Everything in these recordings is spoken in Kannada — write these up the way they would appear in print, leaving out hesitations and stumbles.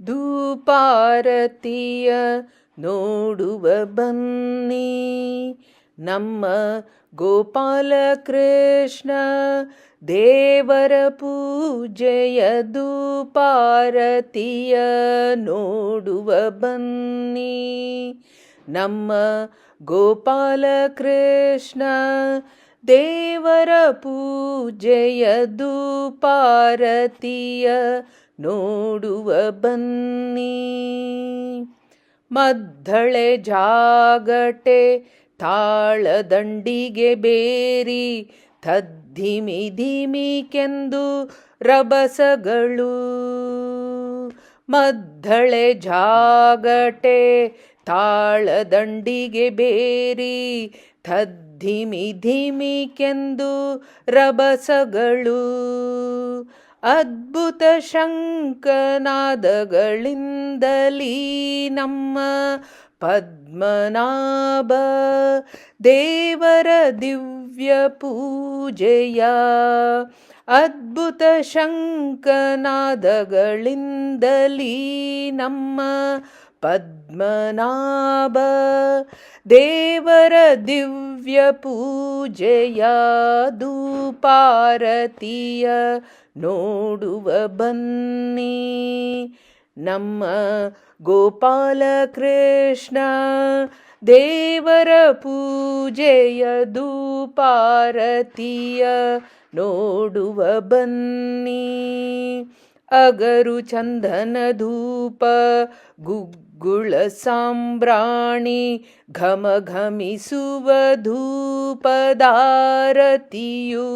ಧೂಪಾರತಿಯ ನೋಡುವ ಬನ್ನಿ. ನಮ್ಮ ಗೋಪಾಲ ಕೃಷ್ಣ ದೇವರ ಪೂಜೆಯ ಧೂಪಾರತಿಯ ನೋಡುವ ಬನ್ನಿ. ನಮ್ಮ ಗೋಪಾಲ ಕೃಷ್ಣ ದೇವರ ಪೂಜೆಯ ಧೂಪಾರತಿಯ ನೋಡುವ ಬನ್ನಿ. ಮದ್ದಳೆ ಜಾಗಟೆ ತಾಳದಂಡಿಗೆ ಬೇರಿ ಥದ್ದಿಮಿ ಧಿಮಿಕೆಂದು ರಭಸಗಳು. ಮದ್ದಳೆ ಜಾಗಟೆ ತಾಳದಂಡಿಗೆ ಬೇರಿ ಥದ್ದಿಮಿ ಧಿಮಿಕೆಂದು ರಭಸಗಳು. ಅದ್ಭುತ ಶಂಖನಾದಗಳಿಂದಲೀ ನಮ್ಮ ಪದ್ಮನಾಭ ದೇವರ ದಿವ್ಯ ಪೂಜೆಯ. ಅದ್ಭುತ ಶಂಖನಾದಗಳಿಂದಲೀ ನಮ್ಮ ಪದ್ಮನಾಭ ದೇವರ ದಿವ್ಯ ಪೂಜೆಯ ಧೂಪಾರತಿಯ ನೋಡುವ ಬನ್ನಿ. ನಮ್ಮ ಗೋಪಾಲ ಕೃಷ್ಣ ದೇವರ ಪೂಜೆಯ ಧೂಪಾರತಿಯ ನೋಡುವ ಬನ್ನಿ. ಅಗರು ಚಂದನ ಧೂಪ ಗುಗ್ಗುಳ ಸಾಂಬ್ರಾಣಿ ಘಮ ಘಮಿಸುವ ಧೂಪದಾರತಿಯು.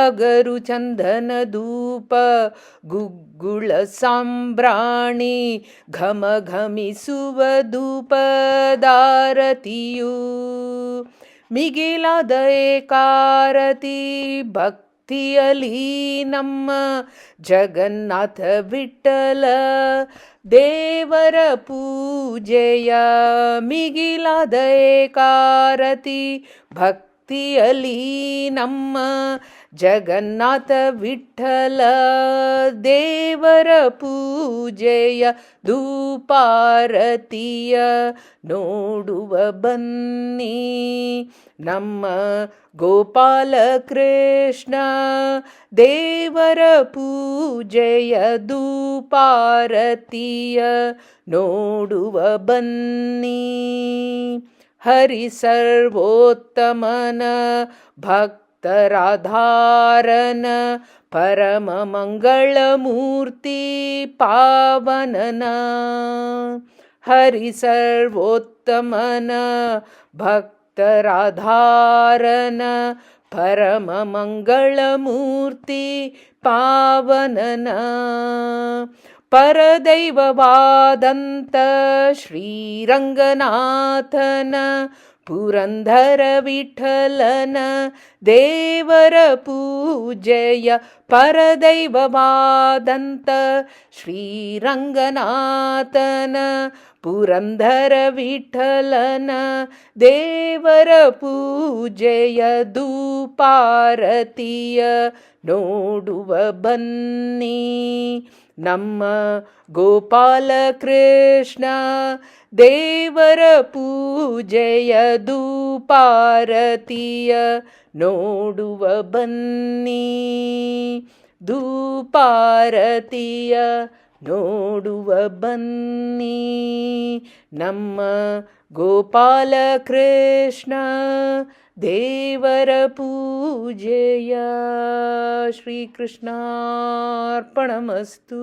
ಅಗರು ಚಂದನ ಧೂಪ ಗುಗ್ಗುಳ ಸಾಂಬ್ರಾಣಿ ಘಮ ಘಮಿಸುವ ಧೂಪದಾರತಿಯು. ಮಿಗಿಲಾದ ಏಕಾರತಿ ಭಕ್ತಿಯಲಿ ನಮ್ಮ ಜಗನ್ನಾಥ ವಿಠಲ ದೇವರ ಪೂಜೆಯ. ಮಿಗಿಲಾದ ಏಕಾರತಿ ಭಕ್ತಿಯಲಿ ನಮ್ಮ ಜಗನ್ನಾಥ ವಿಠಲ ದೇವರ ಪೂಜೆಯ ಧೂಪಾರತಿಯ ನೋಡುವ ಬನ್ನಿ. ನಮ್ಮ ಗೋಪಾಲ ಕೃಷ್ಣ ದೇವರ ಪೂಜೆಯ ಧೂಪಾರತಿಯ ನೋಡುವ ಬನ್ನಿ. ಹರಿ ಸರ್ವೋತ್ತಮನ ಭಕ್ತರಾಧಾರನ ಪರಮ ಮಂಗಳ ಮೂರ್ತಿ ಪಾವನನ. ಹರಿ ಸರ್ವೋತ್ತಮನ ಭಕ್ತರಾಧಾರನ ಪರಮ ಮಂಗಳ ಮೂರ್ತಿ ಪಾವನನ. ಪರದೈವವಾದಂತ ಶ್ರೀರಂಗನಾಥನ ಪುರಂದರ ವಿಠಲನ ದೇವರ ಪೂಜೆಯ. ಪರದೈವವಾದಂತ ಶ್ರೀರಂಗನಾಥನ ಪುರಂದರ ವಿಠಲನ ದೇವರ ಪೂಜೆಯ ಧೂಪಾರತಿಯ ನೋಡುವ ಬನ್ನಿ. ನಮ್ಮ ಗೋಪಾಲ ಕೃಷ್ಣ ದೇವರ ಪೂಜೆಯ ಧೂಪಾರತಿಯ ನೋಡುವ ಬನ್ನಿ. ಧೂಪಾರತಿಯ ನೋಡುವ ಬನ್ನಿ. ನಮ್ಮ ಗೋಪಾಲ ಕೃಷ್ಣ ದೇವರ ಪೂಜೆಯ. ಶ್ರೀಕೃಷ್ಣಾರ್ಪಣಮಸ್ತು.